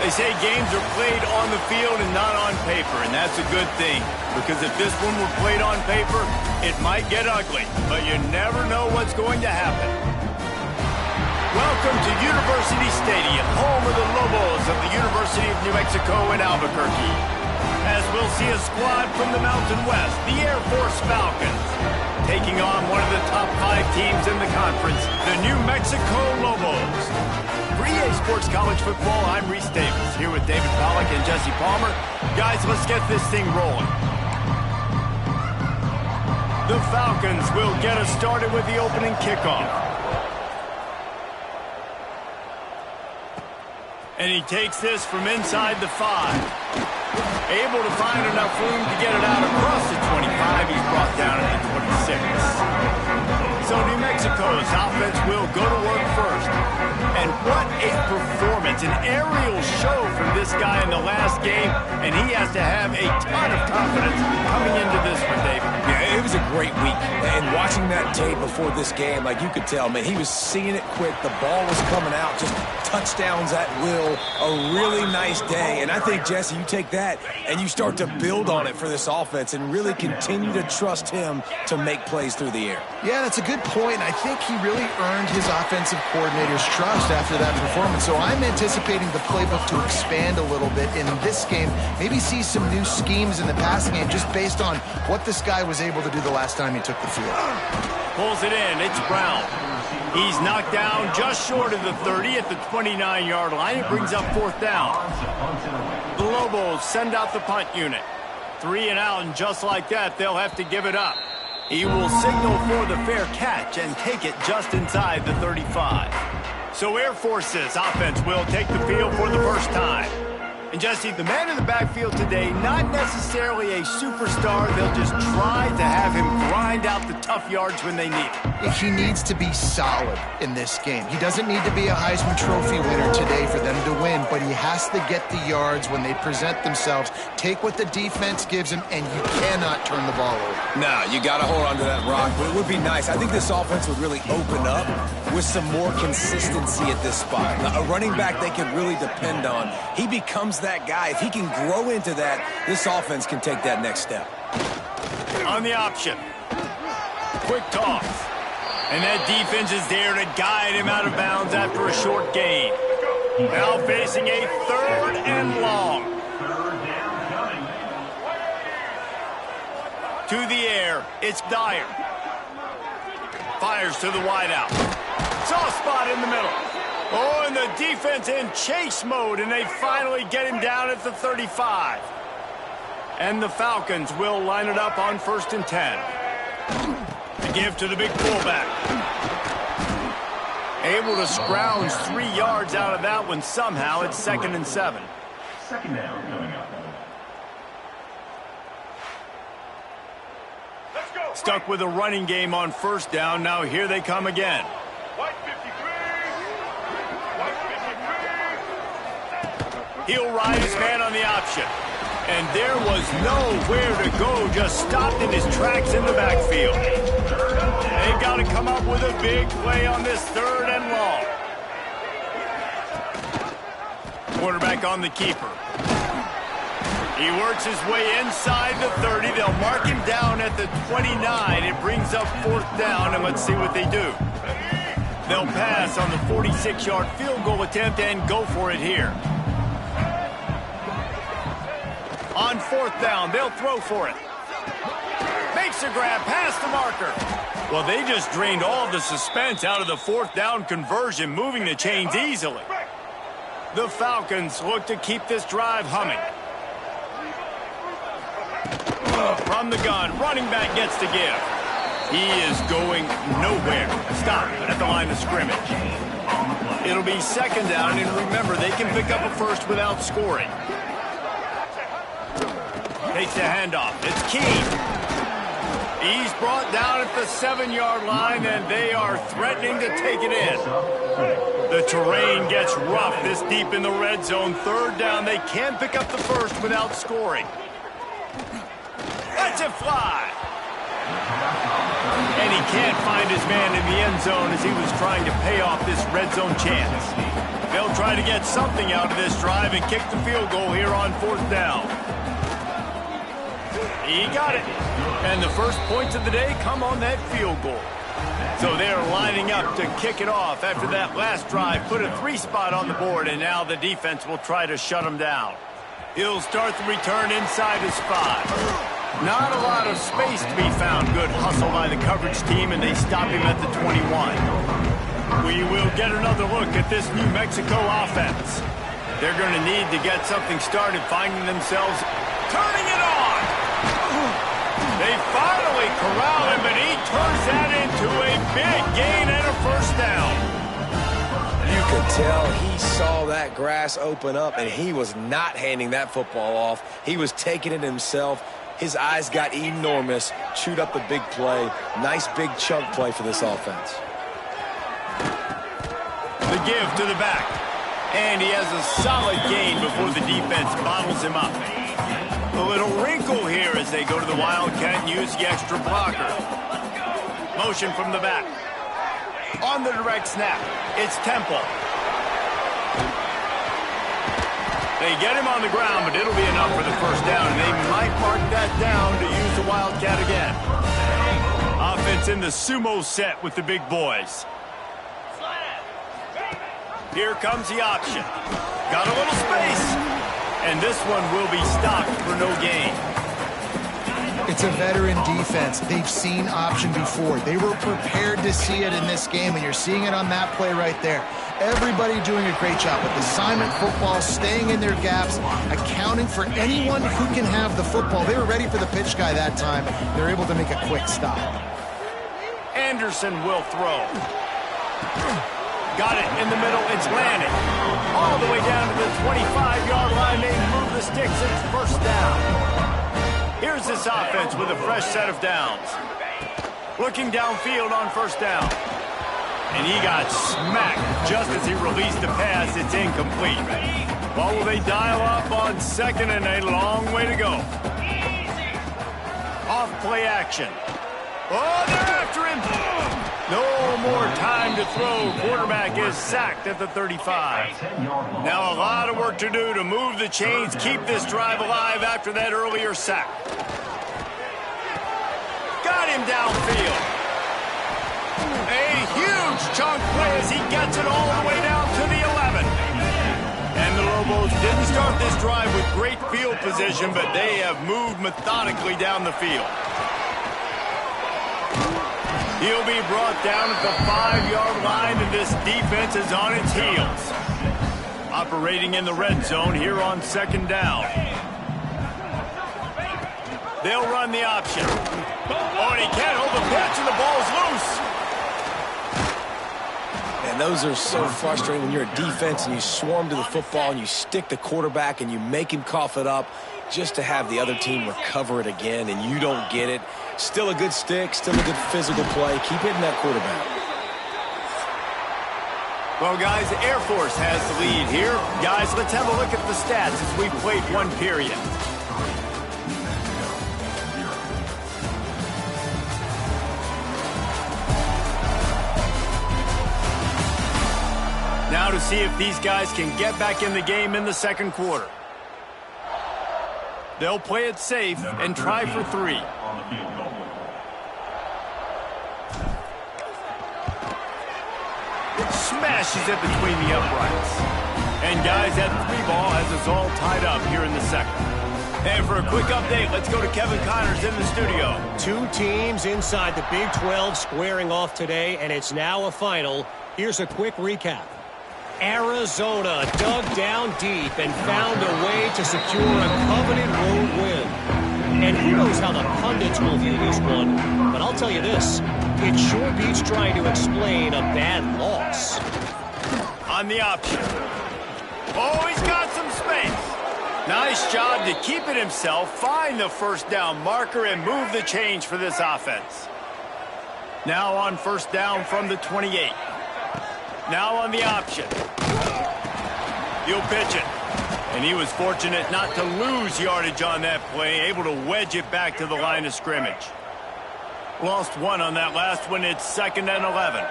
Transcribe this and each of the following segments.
They say games are played on the field and not on paper, and that's a good thing. Because if this one were played on paper, it might get ugly, but you never know what's going to happen. Welcome to University Stadium, home of the Lobos of the University of New Mexico in Albuquerque. As we'll see a squad from the Mountain West, the Air Force Falcons, taking on one of the top 5 teams in the conference, the New Mexico Lobos. For EA Sports College Football, I'm Reese Davis, here with David Pollack and Jesse Palmer. Guys, let's get this thing rolling. The Falcons will get us started with the opening kickoff. And he takes this from inside the 5. Able to find enough room to get it out across the 25. He's brought down at the 26. So New Mexico's offense will go to work first. And what a performance, an aerial show from this guy in the last game. And he has to have a ton of confidence coming into this one, David. Yeah, it was a great week. And watching that tape before this game, like you could tell, man, he was seeing it quick. The ball was coming out, just touchdowns at will. A really nice day. And I think, Jesse, you take that and you start to build on it for this offense and really continue to trust him to make plays through the air. Yeah, that's a good point. I think he really earned his offensive coordinator's trust after that performance. So I'm anticipating the playbook to expand a little bit in this game. Maybe see some new schemes in the passing game just based on what this guy was able to do the last time he took the field. Pulls it in. It's Brown. He's knocked down just short of the 30 at the 29-yard line. It brings up 4th down. The Lobos send out the punt unit. 3 and out, and just like that, they'll have to give it up. He will signal for the fair catch and take it just inside the 35. So Air Force's offense will take the field for the first time. And Jesse, the man in the backfield today, not necessarily a superstar. They'll just try to have him grind out the tough yards when they need it. He needs to be solid in this game. He doesn't need to be a Heisman Trophy winner today for them to win, but he has to get the yards when they present themselves. Take what the defense gives him, and you cannot turn the ball over. No, you got to hold on to that rock, but it would be nice. I think this offense would really open up with some more consistency at this spot. Now, a running back they can really depend on. He becomes that guy. If he can grow into that, this offense can take that next step. On the option. Quick toss. And that defense is there to guide him out of bounds after a short gain. Now facing a 3rd and long. To the air, it's Dyer. Fires to the wideout. Soft spot in the middle. Oh, and the defense in chase mode, and they finally get him down at the 35. And the Falcons will line it up on 1st and 10. To give to the big fullback. Able to scrounge 3 yards out of that one somehow. It's 2nd and 7. Second down coming up. Stuck with a running game on 1st down. Now here they come again. He'll ride his man on the option. And there was nowhere to go, just stopped in his tracks in the backfield. They've got to come up with a big play on this 3rd and long. Quarterback on the keeper. He works his way inside the 30. They'll mark him down at the 29. It brings up 4th down, and let's see what they do. They'll pass on the 46-yard field goal attempt and go for it here. On 4th down, they'll throw for it. Makes a grab past the marker. Well, they just drained all of the suspense out of the 4th down conversion, moving the chains easily. The Falcons look to keep this drive humming. From the gun, running back gets to give. He is going nowhere. Stop at the line of scrimmage. It'll be 2nd down, and remember, they can pick up a 1st without scoring. Takes the handoff. It's Key. He's brought down at the 7-yard line, and they are threatening to take it in. The terrain gets rough this deep in the red zone. 3rd down. They can pick up the 1st without scoring. Lets it fly. And he can't find his man in the end zone as he was trying to pay off this red zone chance. They'll try to get something out of this drive and kick the field goal here on 4th down. He got it. And the first points of the day come on that field goal. So they're lining up to kick it off after that last drive. Put a 3 spot on the board, and now the defense will try to shut them down. He'll start the return inside his 5. Not a lot of space to be found. Good hustle by the coverage team, and they stop him at the 21. We will get another look at this New Mexico offense. They're going to need to get something started, finding themselves turning it on. They finally corral him, and he turns that into a big gain and a 1st down. You could tell he saw that grass open up, and he was not handing that football off. He was taking it himself. His eyes got enormous, chewed up the big play. Nice big chunk play for this offense. The give to the back. And he has a solid gain before the defense bottles him up. A little wrinkle here as they go to the Wildcat and use the extra blocker. Motion from the back. On the direct snap, it's Temple. They get him on the ground, but it'll be enough for the 1st down, and they might mark that down to use the Wildcat again. Offense in the sumo set with the big boys. Here comes the option. Got a little space. And this one will be stopped for no gain. It's a veteran defense. They've seen option before. They were prepared to see it in this game, and you're seeing it on that play right there. Everybody doing a great job with assignment football, staying in their gaps, accounting for anyone who can have the football. They were ready for the pitch guy that time. They're able to make a quick stop. Anderson will throw. Got it in the middle. It's landing. All the way down to the 25-yard line. They move the sticks. It's 1st down. Here's this offense with a fresh set of downs. Looking downfield on 1st down. And he got smacked just as he released the pass. It's incomplete. Well, will they dial up on 2nd and a long way to go? Off play action. Oh, they're after him. No more time to throw. Quarterback is sacked at the 35. Now a lot of work to do to move the chains, keep this drive alive after that earlier sack. Got him downfield. A huge chunk play as he gets it all the way down to the 11. And the Lobos didn't start this drive with great field position, but they have moved methodically down the field. He'll be brought down at the 5-yard line, and this defense is on its heels. Operating in the red zone here on 2nd down. They'll run the option. Oh, and he can't hold the pitch, and the ball's loose. And those are so frustrating when you're a defense and you swarm to the football and you stick the quarterback and you make him cough it up just to have the other team recover it again, and you don't get it. Still a good stick, still a good physical play. Keep hitting that quarterback. Well, guys, the Air Force has the lead here. Guys, let's have a look at the stats as we played 1 period. Now to see if these guys can get back in the game in the 2nd quarter. They'll play it safe and try for 3. Smashes it between the uprights. And guys, that 3 ball has us all tied up here in the 2nd. And for a quick update, let's go to Kevin Connors in the studio. 2 teams inside the Big 12 squaring off today, and it's now a final. Here's a quick recap. Arizona dug down deep and found a way to secure a coveted road win. And who knows how the pundits will view this one, but I'll tell you this, it sure beats trying to explain a bad loss. On the option. Oh, he's got some space. Nice job to keep it himself, find the 1st down marker, and move the change for this offense. Now on 1st down from the 28. Now on the option. He'll pitch it. And he was fortunate not to lose yardage on that play, able to wedge it back to the line of scrimmage. Lost 1 on that last one. It's 2nd and 11.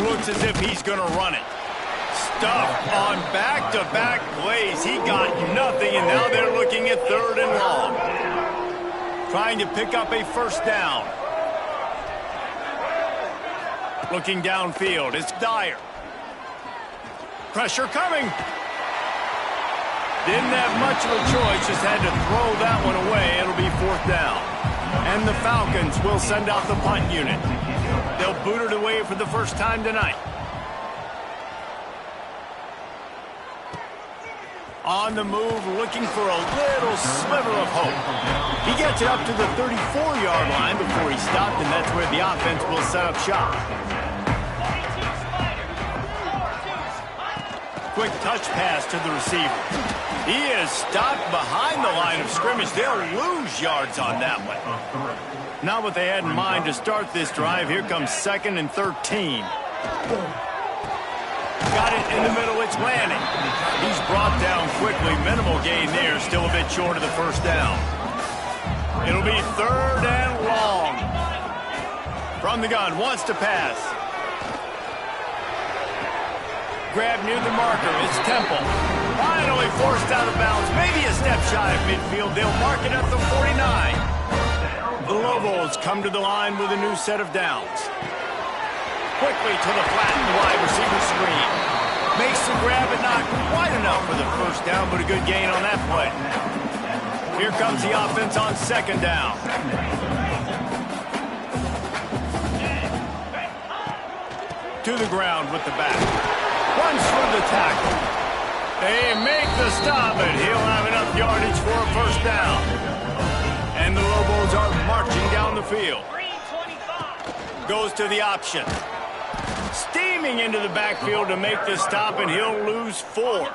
Looks as if he's going to run it. Stuffed on back-to-back plays. He got nothing, and now they're looking at 3rd and long. Trying to pick up a first down. Looking downfield, it's Dyer. Pressure coming. Didn't have much of a choice, just had to throw that one away. It'll be 4th down. And the Falcons will send out the punt unit. They'll boot it away for the first time tonight. On the move, looking for a little sliver of hope. He gets it up to the 34-yard line before he stopped, and that's where the offense will set up shop. Quick touch pass to the receiver. He is stopped behind the line of scrimmage. They'll lose yards on that one. Not what they had in mind to start this drive. Here comes 2nd and 13. Got it in the middle. It's Lanning. He's brought down quickly. Minimal gain there. Still a bit short of the first down. It'll be 3rd and long. From the gun. Wants to pass. Grab near the marker. It's Temple. Finally forced out of bounds. Maybe a step shy of midfield. They'll mark it at the 49. The Lobos come to the line with a new set of downs. Quickly to the flattened wide receiver screen. Makes the grab, but not quite enough for the first down, but a good gain on that play. Here comes the offense on 2nd down. To the ground with the back. Runs through the tackle. They make the stop, and he'll have enough yardage for a first down. And the Lobos are marching down the field. Goes to the option. Steaming into the backfield to make the stop, and he'll lose 4.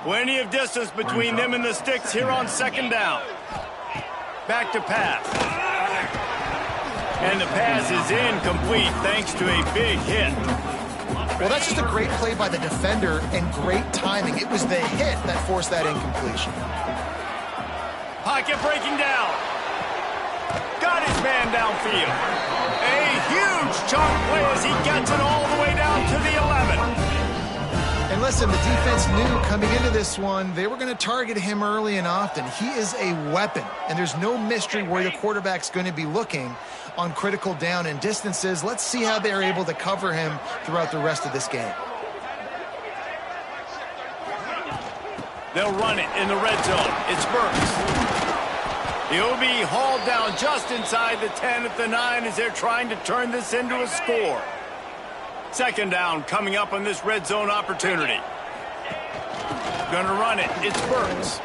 Plenty of distance between them and the sticks here on 2nd down. Back to pass. And the pass is incomplete thanks to a big hit. Well, that's just a great play by the defender and great timing. It was the hit that forced that incompletion. Pocket breaking down. Got his man downfield. A huge chunk play as he gets it all the way down to the 11. And listen, the defense knew coming into this one, they were going to target him early and often. He is a weapon, and there's no mystery where the quarterback's going to be looking on critical down and distances. Let's see how they're able to cover him throughout the rest of this game. They'll run it in the red zone. It's Burks. He'll be hauled down just inside the 10 at the 9 as they're trying to turn this into a score. 2nd down coming up on this red zone opportunity. Gonna run it. It's Burks.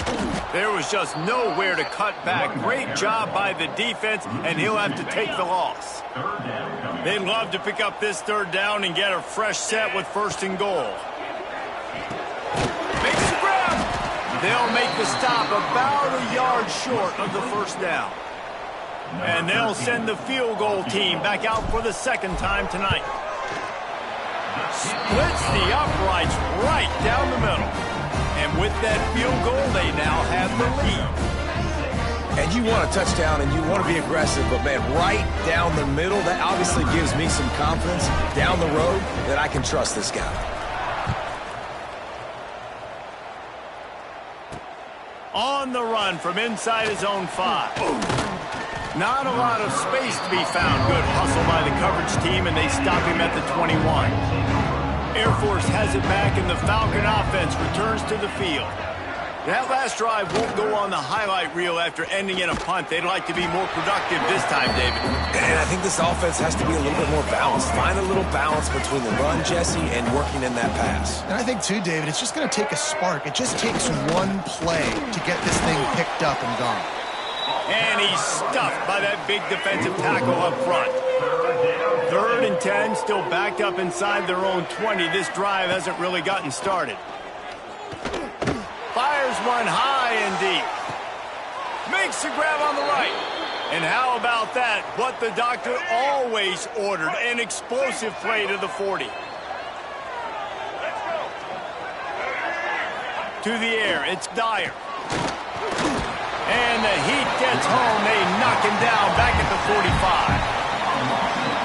There was just nowhere to cut back. Great job by the defense, and he'll have to take the loss. They'd love to pick up this 3rd down and get a fresh set with 1st and goal. Makes the grab. They'll make the stop about a yard short of the first down. And they'll send the field goal team back out for the 2nd time tonight. Splits the uprights right down the middle. And with that field goal, they now have the lead. And you want a touchdown and you want to be aggressive, but man, right down the middle, that obviously gives me some confidence down the road that I can trust this guy. On the run from inside his own 5. Not a lot of space to be found. Good hustle by the coverage team, and they stop him at the 21. Air Force has it back, and the Falcon offense returns to the field. That last drive won't go on the highlight reel after ending in a punt. They'd like to be more productive this time, David. And I think this offense has to be a little bit more balanced. Find a little balance between the run, Jesse, and working in that pass. And I think, too, David, it's just going to take a spark. It just takes one play to get this thing picked up and gone. And he's stuffed by that big defensive tackle up front. 3rd and 10, still backed up inside their own 20. This drive hasn't really gotten started. Fires one high and deep. Makes the grab on the right. And how about that? What the doctor always ordered, an explosive play to the 40. To the air, it's Dyer. And the heat gets home. They knock him down back at the 45.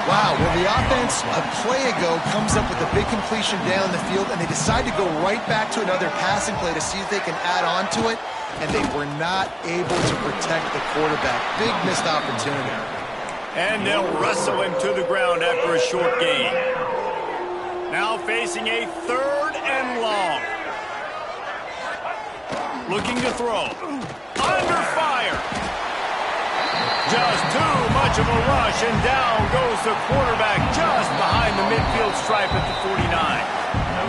Wow, well, the offense a play ago comes up with a big completion down the field, and they decide to go right back to another passing play to see if they can add on to it, and they were not able to protect the quarterback. Big missed opportunity. And they'll wrestle him to the ground after a short gain. Now facing a 3rd and long. Looking to throw. Under fire. Just too much of a rush, and down goes the quarterback just behind the midfield stripe at the 49.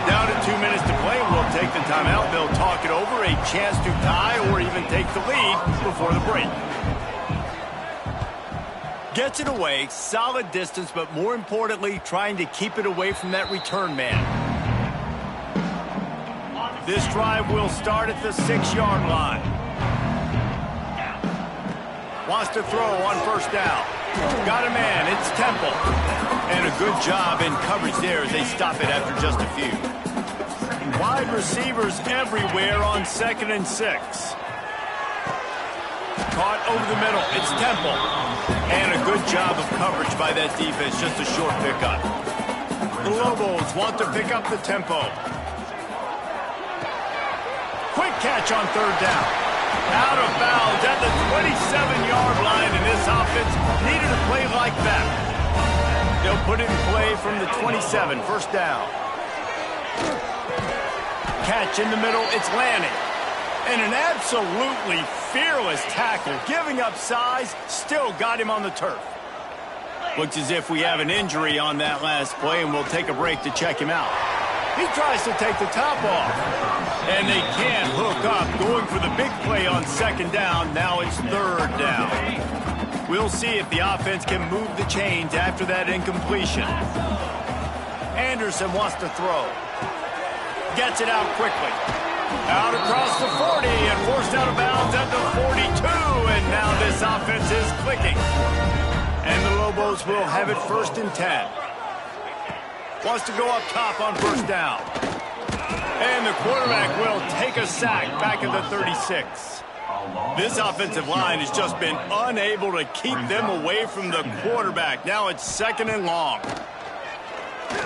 Down to 2 minutes to play. We'll take the timeout. They'll talk it over. A chance to tie or even take the lead before the break. Gets it away. Solid distance, but more importantly, trying to keep it away from that return man. This drive will start at the 6-yard line. Wants to throw on 1st down. Got a man. It's Temple. And a good job in coverage there as they stop it after just a few. Wide receivers everywhere on 2nd and 6. Caught over the middle. It's Temple. And a good job of coverage by that defense. Just a short pickup. The Lobos want to pick up the tempo. Quick catch on 3rd down. Out of bounds at the 27-yard line, and this offense needed a play like that. They'll put it in play from the 27, 1st down. Catch in the middle, it's Lanning. And an absolutely fearless tackle, giving up size, still got him on the turf. Looks as if we have an injury on that last play, and we'll take a break to check him out. He tries to take the top off. And they can't hook up, going for the big play on 2nd down. Now it's 3rd down. We'll see if the offense can move the chains after that incompletion. Anderson wants to throw. Gets it out quickly. Out across the 40 and forced out of bounds at the 42. And now this offense is clicking. And the Lobos will have it 1st and 10. Wants to go up top on 1st down. And the quarterback will take a sack back at the 36. This offensive line has just been unable to keep them away from the quarterback. Now it's 2nd and long.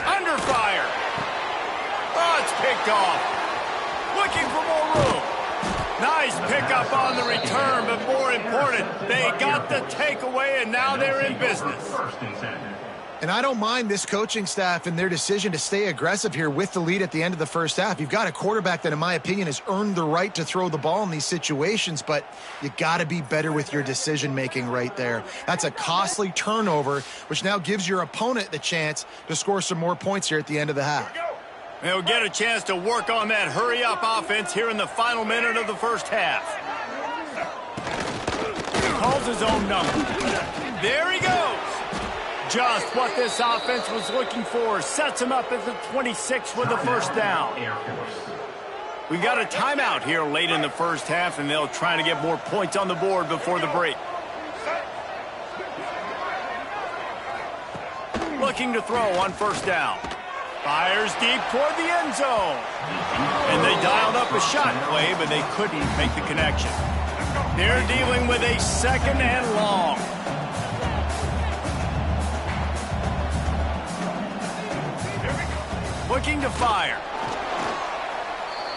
Under fire. Oh, it's picked off. Looking for more room. Nice pickup on the return, but more important, they got the takeaway, and now they're in business. And I don't mind this coaching staff and their decision to stay aggressive here with the lead at the end of the 1st half. You've got a quarterback that, in my opinion, has earned the right to throw the ball in these situations, but you got to be better with your decision-making right there. That's a costly turnover, which now gives your opponent the chance to score some more points here at the end of the half. They'll get a chance to work on that hurry-up offense here in the final minute of the 1st half. Calls his own number. There he goes. Just what this offense was looking for. Sets him up at the 26 with the 1st down. We got a timeout here late in the 1st half, and they'll try to get more points on the board before the break. Looking to throw on 1st down. Fires deep toward the end zone. And they dialed up a shot play, but they couldn't make the connection. They're dealing with a 2nd and long. Looking to fire.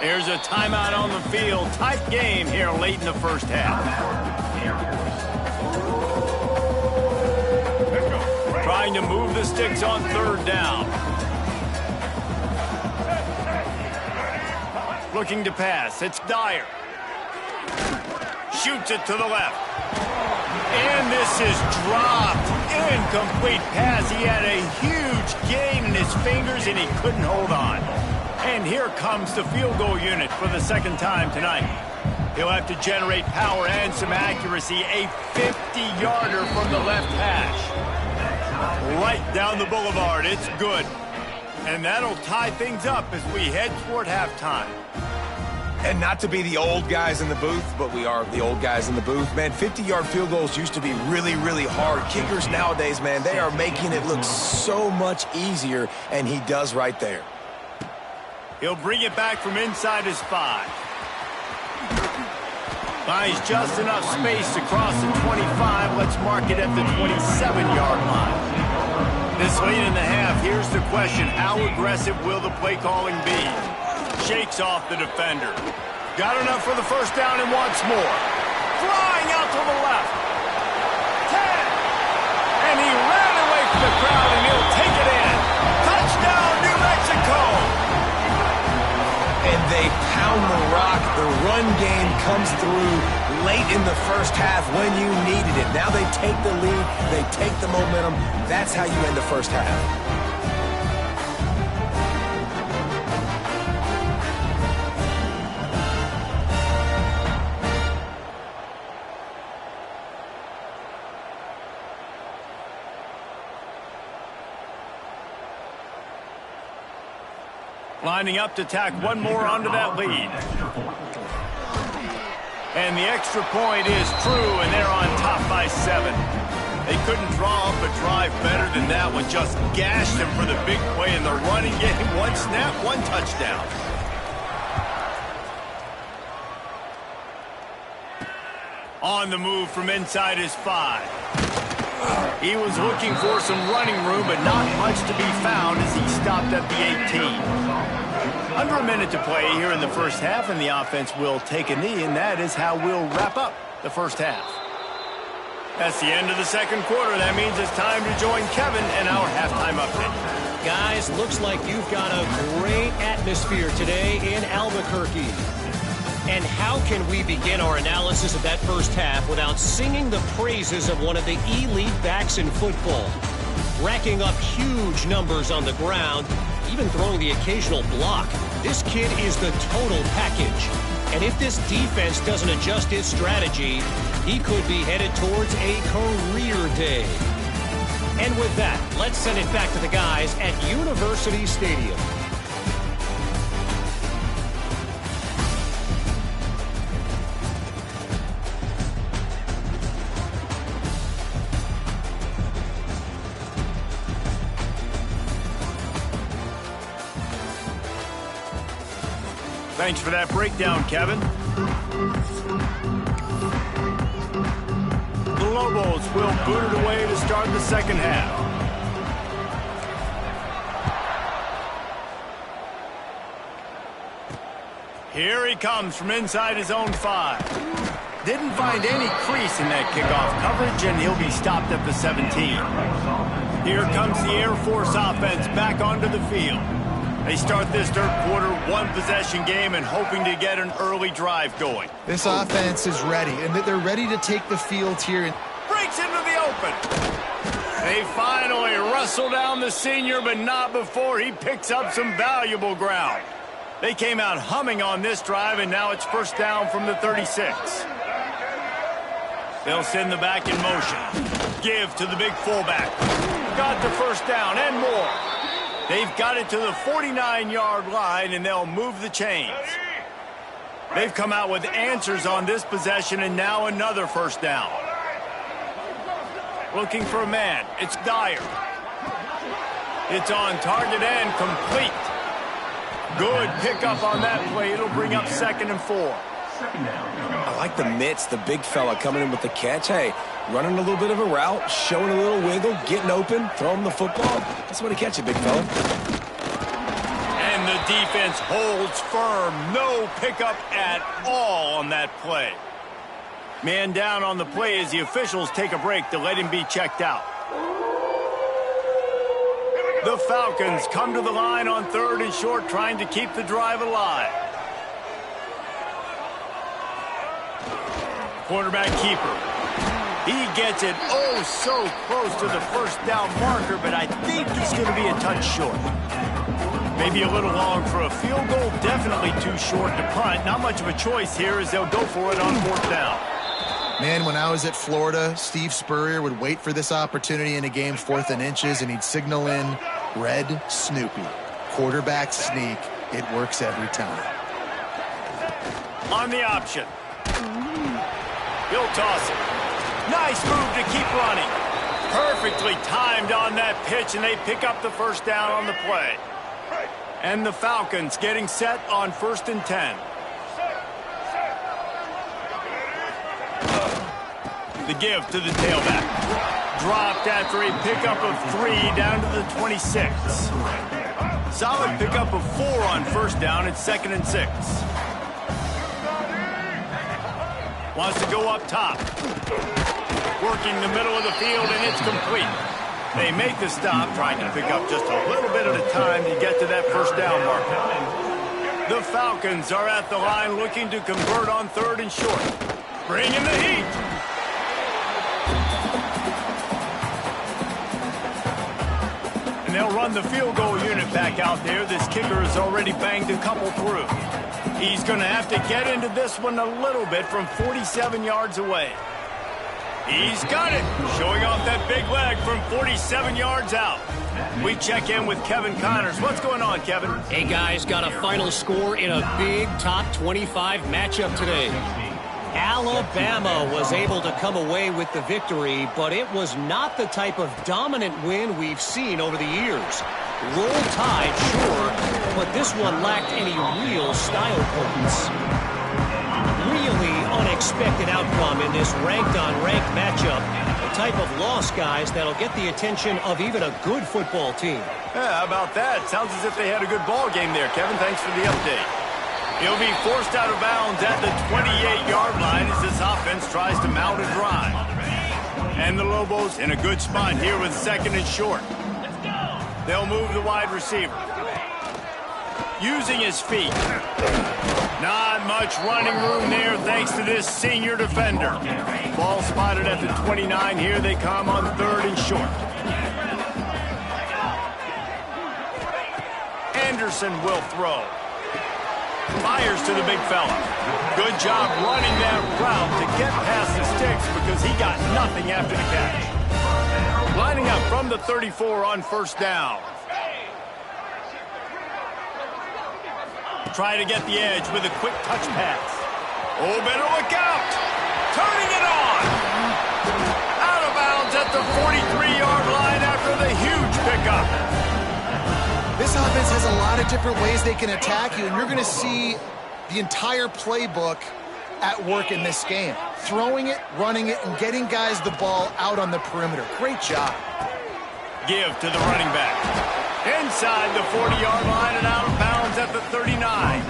There's a timeout on the field. Tight game here late in the 1st half. Trying to move the sticks on 3rd down. Looking to pass. It's Dyer. Shoots it to the left. And this is dropped. Incomplete pass. He had a huge gain in his fingers, and he couldn't hold on. And here comes the field goal unit for the 2nd time tonight. He'll have to generate power and some accuracy. A 50-yarder from the left hash. Right down the boulevard. It's good. And that'll tie things up as we head toward halftime. And not to be the old guys in the booth, but we are the old guys in the booth. Man, 50-yard field goals used to be really, really hard. Kickers nowadays, man, they are making it look so much easier, and he does right there. He'll bring it back from inside his 5. Buys just enough space to cross the 25. Let's mark it at the 27-yard line. This late in the half, here's the question. How aggressive will the play calling be? Shakes off the defender. Got enough for the first down and wants more. Flying out to the left. 10. And he ran away from the crowd, and he'll take it in. Touchdown, New Mexico. And they pound the rock. The run game comes through late in the first half when you needed it. Now they take the lead. They take the momentum. That's how you end the first half. Lining up to tack one more onto that lead. And the extra point is true, and they're on top by 7. They couldn't draw up a drive better than that one. Just gashed them for the big play in the running game. One snap, one touchdown. On the move from inside his 5. He was looking for some running room, but not much to be found as he stopped at the 18. Under a minute to play here in the first half, and the offense will take a knee, and that is how we'll wrap up the first half. That's the end of the second quarter. That means it's time to join Kevin in our halftime update. Guys, looks like you've got a great atmosphere today in Albuquerque. And how can we begin our analysis of that first half without singing the praises of one of the elite backs in football? Racking up huge numbers on the ground, even throwing the occasional block. This kid is the total package. And if this defense doesn't adjust its strategy, he could be headed towards a career day. And with that, let's send it back to the guys at University Stadium. Thanks for that breakdown, Kevin. The Lobos will boot it away to start the second half. Here he comes from inside his own 5. Didn't find any crease in that kickoff coverage, and he'll be stopped at the 17. Here comes the Air Force offense back onto the field. They start this third quarter one-possession game and hoping to get an early drive going. This offense is ready, and they're ready to take the field here. Breaks into the open. They finally wrestle down the senior, but not before he picks up some valuable ground. They came out humming on this drive, and now it's first down from the 36. They'll send the back in motion. Give to the big fullback. Got the first down and more. They've got it to the 49-yard line, and they'll move the chains. They've come out with answers on this possession, and now another first down. Looking for a man. It's Dyer. It's on target and complete. Good pickup on that play. It'll bring up 2nd and 4. I like the mitts, the big fella coming in with the catch. Hey, running a little bit of a route, showing a little wiggle, getting open, throwing the football. That's what he catch it, big fella. And the defense holds firm. No pickup at all on that play. Man down on the play as the officials take a break to let him be checked out. The Falcons come to the line on 3rd and short, trying to keep the drive alive. Quarterback keeper. He gets it oh so close to the first down marker, but I think he's going to be a touch short. Maybe a little long for a field goal, definitely too short to punt. Not much of a choice here as they'll go for it on 4th down. Man, when I was at Florida, Steve Spurrier would wait for this opportunity in a game 4th and inches, and he'd signal in Red Snoopy. Quarterback sneak. It works every time. On the option. He'll toss it. Nice move to keep running. Perfectly timed on that pitch, and they pick up the first down on the play. And the Falcons getting set on 1st and 10. The give to the tailback. Dropped after a pickup of 3 down to the 26. Solid pickup of 4 on first down. It's 2nd and 6. Wants to go up top. Working the middle of the field, and it's complete. They make the stop, trying to pick up just a little bit at a time to get to that first down marker. The Falcons are at the line looking to convert on 3rd and short. Bring in the heat. And they'll run the field goal unit back out there. This kicker has already banged a couple through. He's going to have to get into this one a little bit from 47 yards away. He's got it, showing off that big leg from 47 yards out. We check in with Kevin Connors. What's going on, Kevin? Hey, guys, got a final score in a big top 25 matchup today. Alabama was able to come away with the victory, but it was not the type of dominant win we've seen over the years. Roll Tide, sure, but this one lacked any real style potence. Really unexpected outcome in this ranked-on-ranked matchup. The type of loss, guys, that'll get the attention of even a good football team. Yeah, how about that? Sounds as if they had a good ball game there, Kevin. Thanks for the update. He'll be forced out of bounds at the 28-yard line as this offense tries to mount a drive. And the Lobos in a good spot here with 2nd and short. They'll move the wide receiver. Using his feet. Not much running room there thanks to this senior defender. Ball spotted at the 29. Here they come on 3rd and short. Anderson will throw. Fires to the big fella. Good job running that route to get past the sticks because he got nothing after the catch. Lining up from the 34 on first down. Try to get the edge with a quick touch pass. Oh, better look out. Turning it on. Out of bounds at the 43-yard line after the huge pickup. This offense has a lot of different ways they can attack you, and you're going to see the entire playbook at work in this game. Throwing it, running it, and getting guys the ball out on the perimeter. Great job. Give to the running back. Inside the 40-yard line and out of bounds at the 39.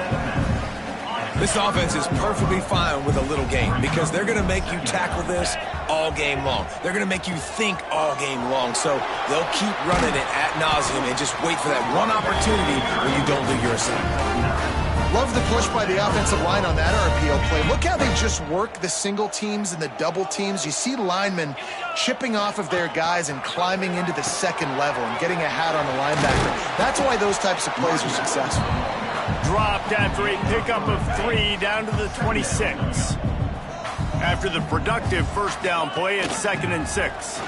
This offense is perfectly fine with a little game because they're going to make you tackle this all game long. They're going to make you think all game long. So they'll keep running it ad nauseum and just wait for that one opportunity when you don't do your assignment. Love the push by the offensive line on that RPO play. Look how they just work the single teams and the double teams. You see linemen chipping off of their guys and climbing into the second level and getting a hat on the linebacker. That's why those types of plays are successful. Dropped after a pickup of 3 down to the 26. After the productive first down play, it's 2nd and 6.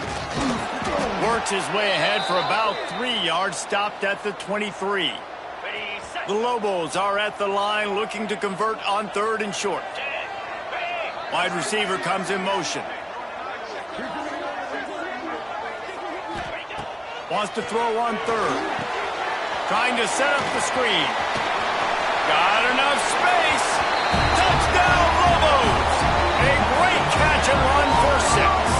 Works his way ahead for about 3 yards, stopped at the 23. The Lobos are at the line looking to convert on 3rd and short. Wide receiver comes in motion. Wants to throw on 3rd. Trying to set up the screen. Got enough space. Touchdown, Lobos. A great catch and run for 6.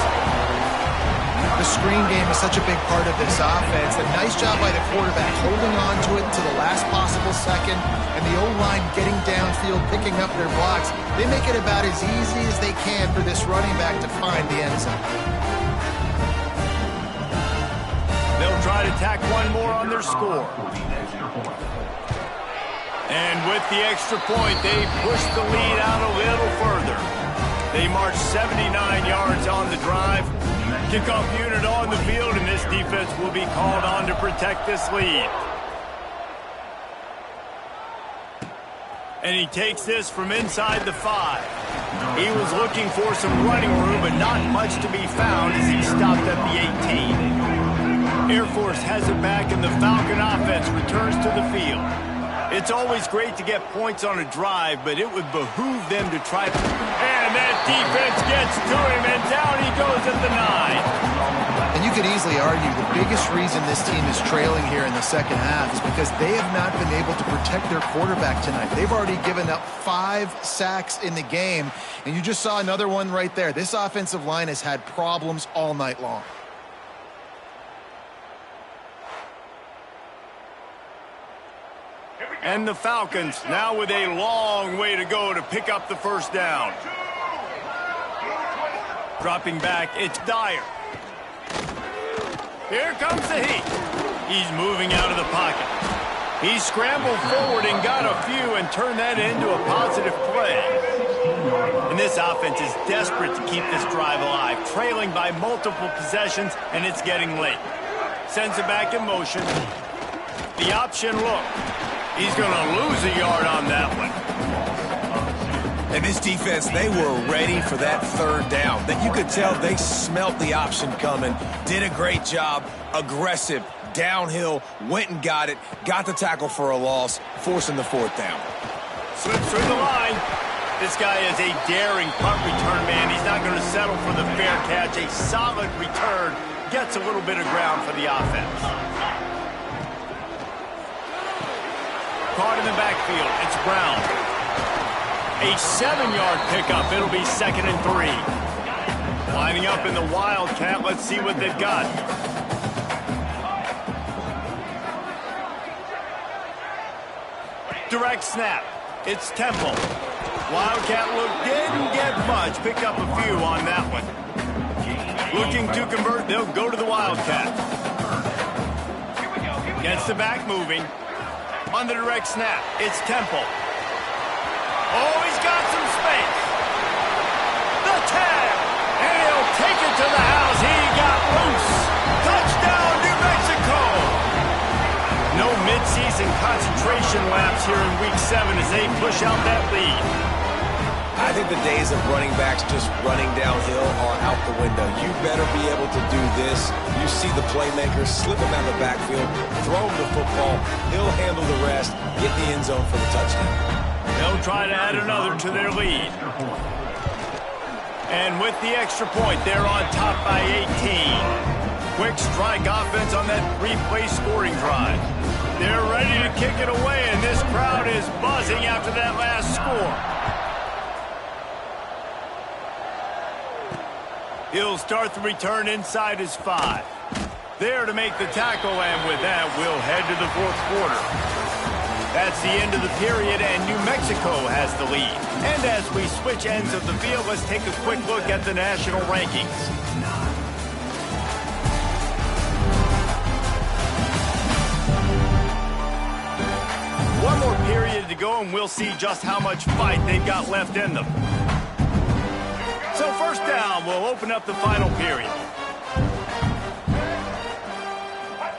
The screen game is such a big part of this offense. A nice job by the quarterback holding on to it to the last possible second, and the O-line getting downfield, picking up their blocks. They make it about as easy as they can for this running back to find the end zone. They'll try to tack one more on their score. And with the extra point, they push the lead out a little further. They march 79 yards on the drive. Kickoff unit on the field, and this defense will be called on to protect this lead. And he takes this from inside the 5. He was looking for some running room, but not much to be found as he stopped at the 18. Air Force has it back, and the Falcon offense returns to the field. It's always great to get points on a drive, but it would behoove them to try to... And that defense gets to him, and down he goes at the 9. And you could easily argue the biggest reason this team is trailing here in the second half is because they have not been able to protect their quarterback tonight. They've already given up 5 sacks in the game, and you just saw another one right there. This offensive line has had problems all night long. And the Falcons now with a long way to go to pick up the first down. Dropping back, it's Dyer. Here comes the heat. He's moving out of the pocket. He scrambled forward and got a few and turned that into a positive play. And this offense is desperate to keep this drive alive, trailing by multiple possessions, and it's getting late. Sends it back in motion. The option look. He's going to lose a yard on that one. And this defense, they were ready for that third down. That you could tell they smelt the option coming, did a great job, aggressive, downhill, went and got it, got the tackle for a loss, forcing the fourth down. Slips through the line. This guy is a daring punt return man. He's not going to settle for the fair catch. A solid return gets a little bit of ground for the offense. Caught in the backfield. It's Brown. A 7-yard pickup. It'll be 2nd and 3. Lining up in the Wildcat. Let's see what they've got. Direct snap. It's Temple. Wildcat look didn't get much. Pick up a few on that one. Looking to convert. They'll go to the Wildcat. Gets the back moving. On the direct snap, it's Temple. Oh, he's got some space. The tag. And he'll take it to the house. He got loose. Touchdown, New Mexico. No midseason concentration laps here in Week 7 as they push out that lead. I think the days of running backs just running downhill are out the window. You better be able to do this. You see the playmaker, slip him out of the backfield, throw him the football, he'll handle the rest, get the end zone for the touchdown. They'll try to add another to their lead. And with the extra point, they're on top by 18. Quick strike offense on that 3-play scoring drive. They're ready to kick it away, and this crowd is buzzing after that last score. He'll start the return inside his 5. There to make the tackle, and with that, we'll head to the fourth quarter. That's the end of the period, and New Mexico has the lead. And as we switch ends of the field, let's take a quick look at the national rankings. One more period to go, and we'll see just how much fight they've got left in them. So first down, we'll open up the final period.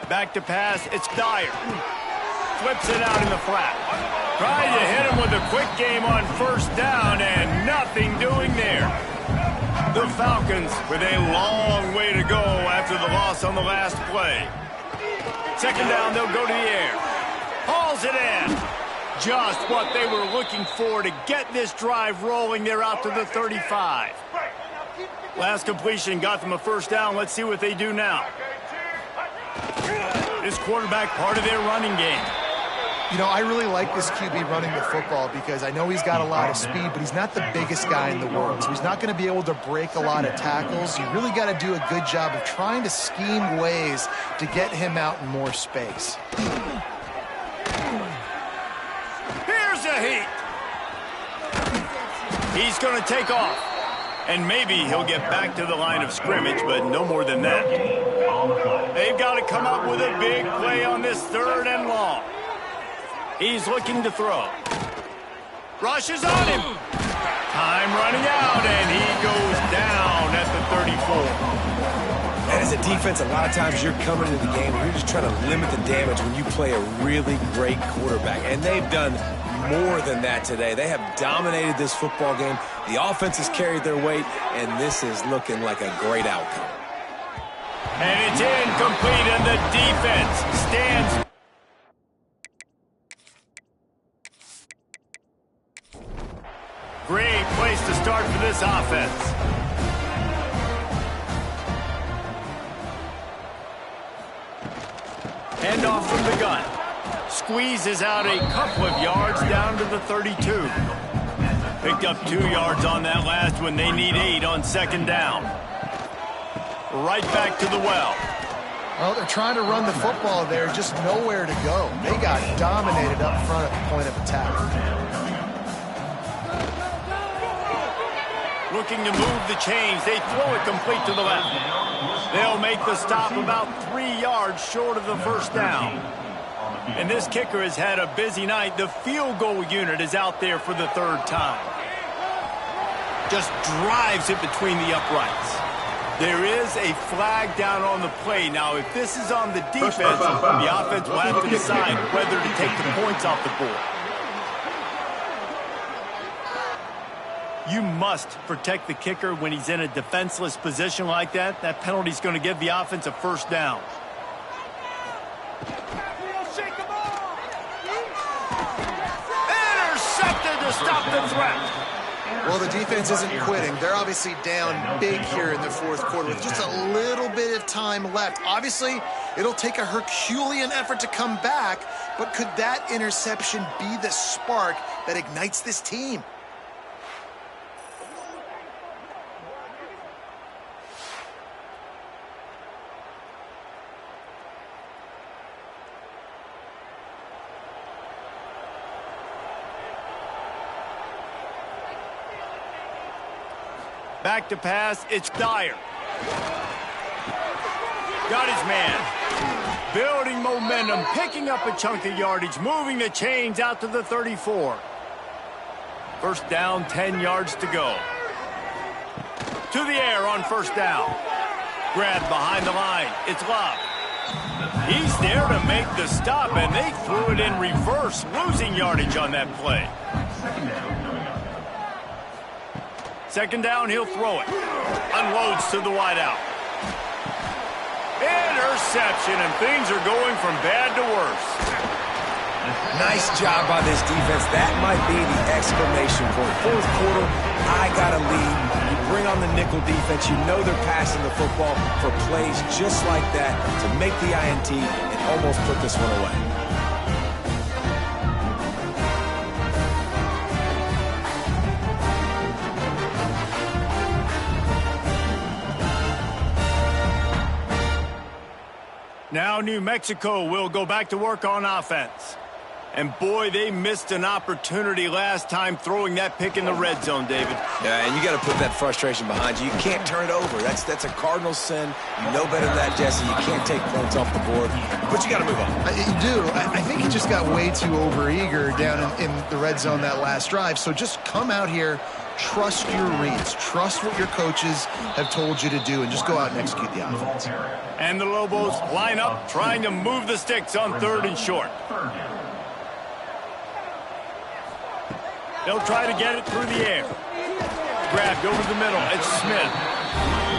Back to pass, it's Dyer. Flips it out in the flat. Trying to hit him with a quick game on first down, and nothing doing there. The Falcons with a long way to go after the loss on the last play. Second down, they'll go to the air. Hauls it in. Just what they were looking for to get this drive rolling. They're out to the 35. Last completion got them a first down. Let's see what they do now. This quarterback part of their running game. You know, I really like this QB running the football because I know he's got a lot of speed, but he's not the biggest guy in the world. So he's not going to be able to break a lot of tackles. You really got to do a good job of trying to scheme ways to get him out in more space. Here's a heat. He's going to take off. And maybe he'll get back to the line of scrimmage, but no more than that. They've got to come up with a big play on this 3rd and long. He's looking to throw. Rushes on him. Time running out, and he goes down at the 34. And as a defense, a lot of times you're coming into the game and you're just trying to limit the damage when you play a really great quarterback. And they've done more than that today. They have dominated this football game. The offense has carried their weight, and this is looking like a great outcome. And it's incomplete, and the defense stands. Great place to start for this offense. Handoff from the gun. Squeezes out a couple of yards down to the 32. Picked up 2 yards on that last one. They need 8 on second down. Right back to the well. Well, they're trying to run the football there, just nowhere to go. They got dominated up front at the point of attack. Looking to move the chains. They throw it complete to the left. They'll make the stop about 3 yards short of the first down. And this kicker has had a busy night. The field goal unit is out there for the third time. Just drives it between the uprights. There is a flag down on the play. Now, if this is on the defense, the offense will have to decide whether to take the points off the board. You must protect the kicker when he's in a defenseless position like that. That penalty is going to give the offense a first down. Intercepted to stop the threat. Well, the defense isn't quitting. They're obviously down big here in the fourth quarter with just a little bit of time left. Obviously, it'll take a Herculean effort to come back, but could that interception be the spark that ignites this team? Back to pass, it's Dyer. Got his man. Building momentum, picking up a chunk of yardage, moving the chains out to the 34. First down, 10 yards to go. To the air on first down. Grabbed behind the line, it's Love. He's there to make the stop, and they threw it in reverse, losing yardage on that play. Second down, he'll throw it. Unloads to the wideout. Interception, and things are going from bad to worse. Nice job by this defense. That might be the exclamation point. Fourth quarter, I got a lead. You bring on the nickel defense. You know they're passing the football for plays just like that to make the INT and almost put this one away. Now New Mexico will go back to work on offense. And boy, they missed an opportunity last time throwing that pick in the red zone, David. Yeah, and you got to put that frustration behind you. You can't turn it over. That's a cardinal sin. You know better than that, Jesse. You can't take points off the board, but you got to move on. You do. I think he just got way too overeager down in the red zone that last drive. So just come out here, trust your reads, trust what your coaches have told you to do, and just go out and execute the offense. And the Lobos line up, trying to move the sticks on third and short. They'll try to get it through the air. Grabbed over the middle. It's Smith.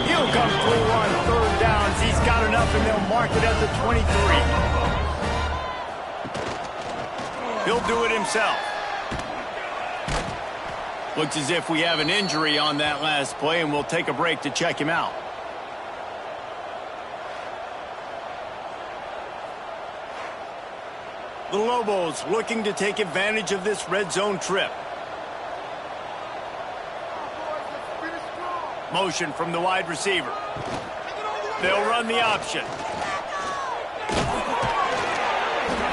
He'll come through on third downs. He's got enough, and they'll mark it at the 23. He'll do it himself. Looks as if we have an injury on that last play, and we'll take a break to check him out. The Lobos looking to take advantage of this red zone trip. Motion from the wide receiver. They'll run the option.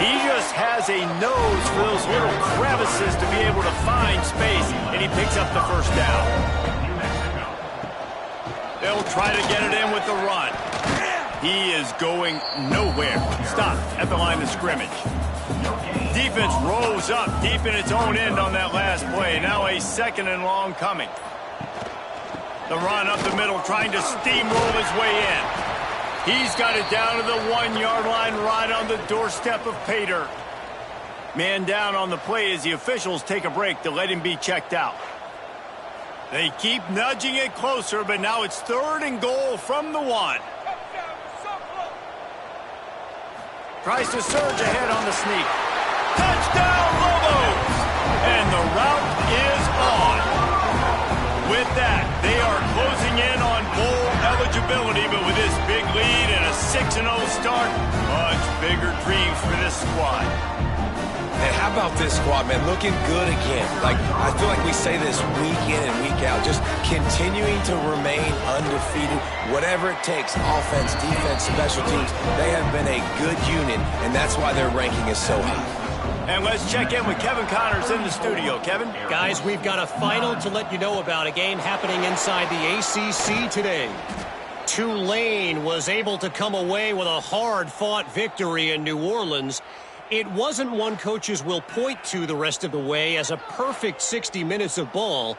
He just has a nose for those little crevices to be able to find space, and he picks up the first down. They'll try to get it in with the run. He is going nowhere. Stopped at the line of scrimmage. Defense rose up deep in its own end on that last play. Now a second and long coming. The run up the middle, trying to steamroll his way in. He's got it down to the 1 yard line, right on the doorstep of pay dirt. Man down on the play as the officials take a break to let him be checked out. They keep nudging it closer, but now it's third and goal from the 1. Tries to surge ahead on the sneak. Touchdown, Lobos! And the route is on. With that, they are closing in on bowl eligibility, but with this big lead and a 6-0 start, much bigger dreams for this squad. And how about this squad, man? Looking good again. Like, I feel like we say this week in and week out, just continuing to remain undefeated, whatever it takes, offense, defense, special teams. They have been a good unit, and that's why their ranking is so high. And let's check in with Kevin Connors in the studio. Kevin? Guys, we've got a final to let you know about, a game happening inside the ACC today. Tulane was able to come away with a hard-fought victory in New Orleans. It wasn't one coaches will point to the rest of the way as a perfect 60 minutes of ball,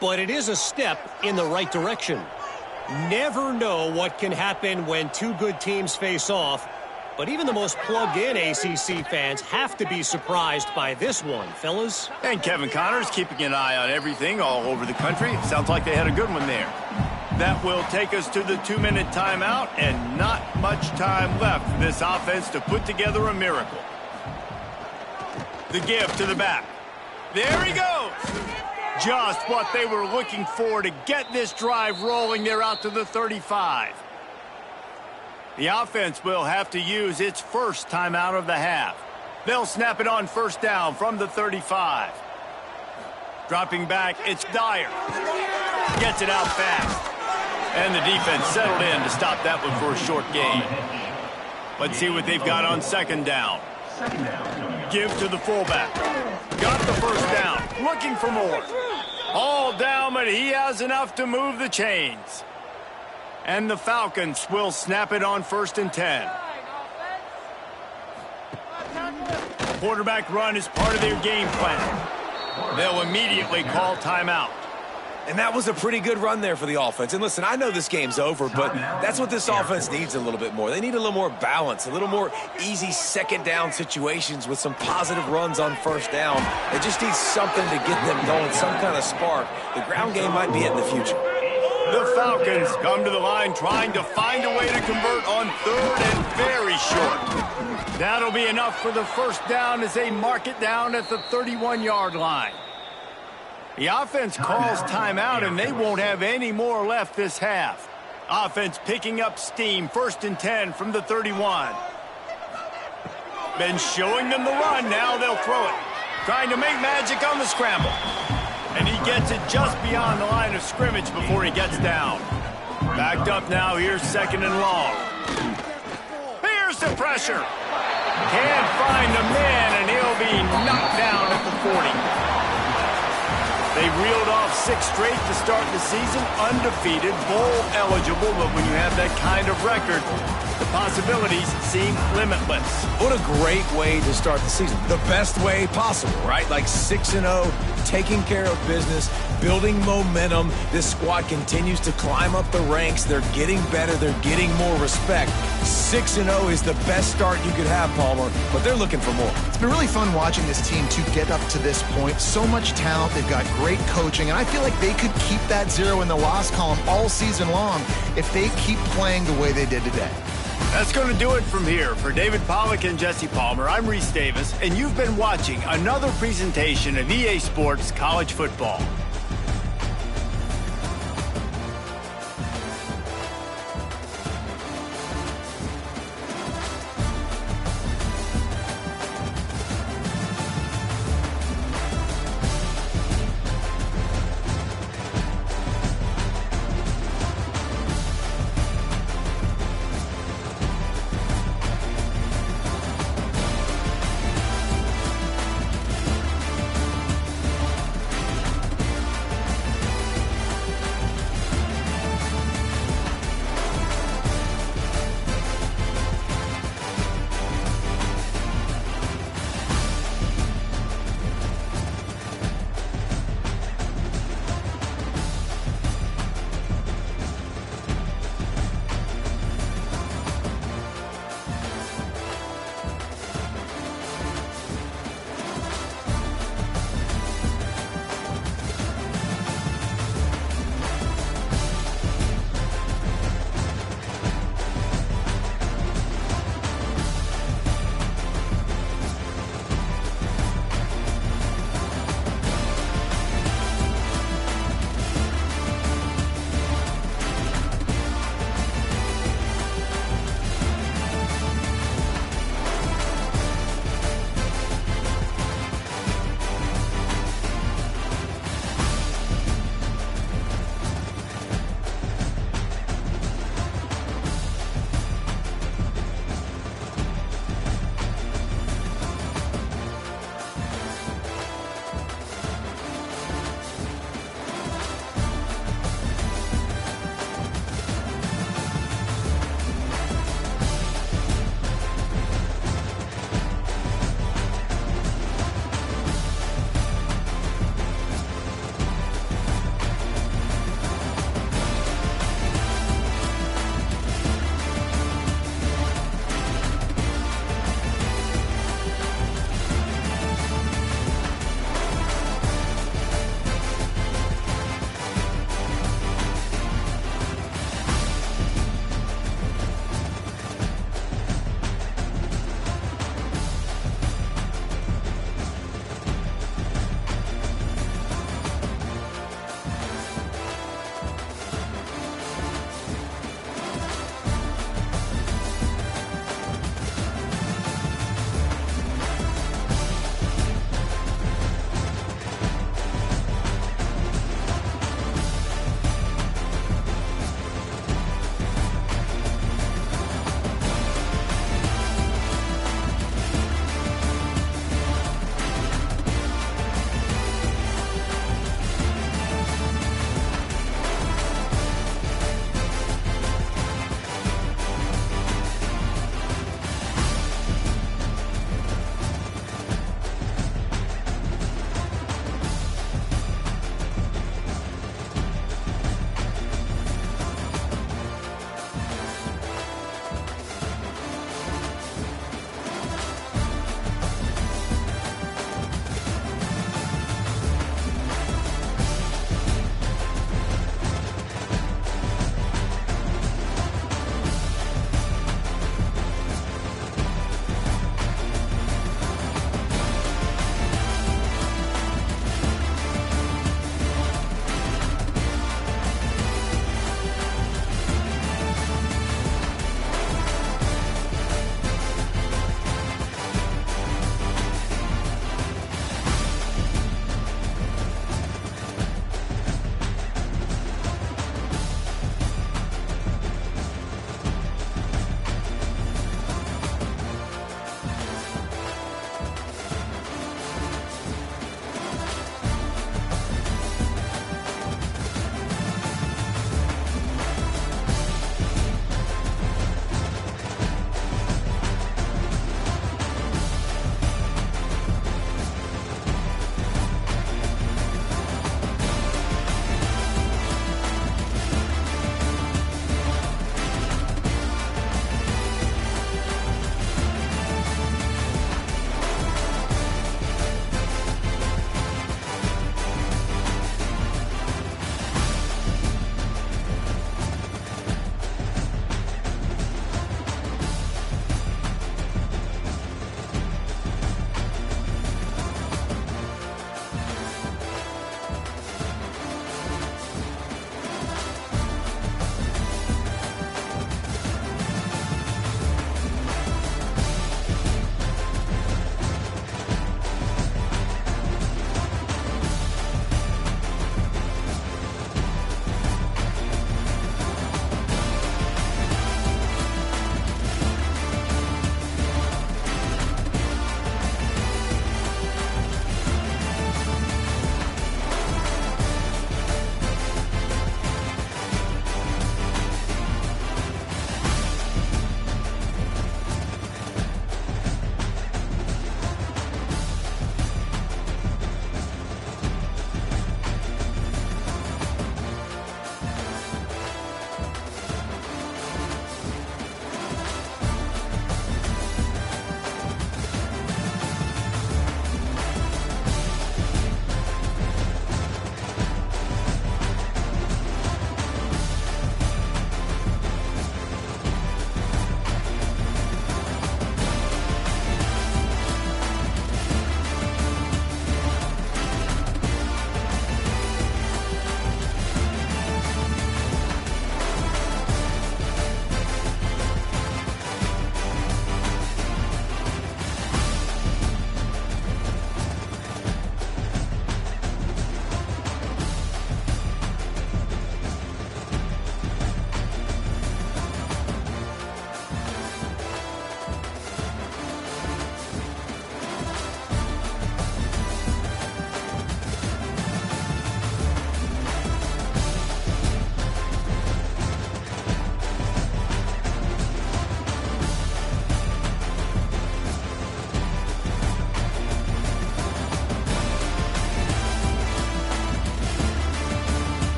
but it is a step in the right direction. Never know what can happen when two good teams face off, but even the most plugged-in ACC fans have to be surprised by this one, fellas. And Kevin Connors keeping an eye on everything all over the country. Sounds like they had a good one there. That will take us to the 2-minute timeout, and not much time left for this offense to put together a miracle. The give to the back. There he goes. Just what they were looking for to get this drive rolling there out to the 35. The offense will have to use its first timeout of the half. They'll snap it on first down from the 35. Dropping back, it's Dyer. Gets it out fast. And the defense settled in to stop that one for a short gain. Let's see what they've got on second down. Give to the fullback. Got the first down. Looking for more. All down, but he has enough to move the chains. And the Falcons will snap it on 1st and 10. Quarterback run is part of their game plan. They'll immediately call timeout. And that was a pretty good run there for the offense. And listen, I know this game's over, but that's what this offense needs a little bit more. They need a little more balance, a little more easy second down situations with some positive runs on first down. They just need something to get them going, some kind of spark. The ground game might be it in the future. The Falcons come to the line trying to find a way to convert on 3rd and very short. That'll be enough for the first down as they mark it down at the 31-yard line. The offense calls timeout, and they won't have any more left this half. Offense picking up steam, 1st and 10 from the 31. Been showing them the run, now they'll throw it. Trying to make magic on the scramble. And he gets it just beyond the line of scrimmage before he gets down. Backed up now, here's 2nd and long. Here's the pressure. Can't find the man, and he'll be knocked down at the 40. They reeled off 6 straight to start the season, undefeated, bowl eligible, but when you have that kind of record, the possibilities seem limitless. What a great way to start the season. The best way possible, right? Like 6-0, taking care of business, building momentum. This squad continues to climb up the ranks. They're getting better. They're getting more respect. 6-0 is the best start you could have, Palmer, but they're looking for more. It's been really fun watching this team to get up to this point. So much talent. They've got great coaching, and I feel like they could keep that 0 in the loss column all season long if they keep playing the way they did today. That's going to do it from here. For David Pollack and Jesse Palmer, I'm Reese Davis, and you've been watching another presentation of EA Sports College Football.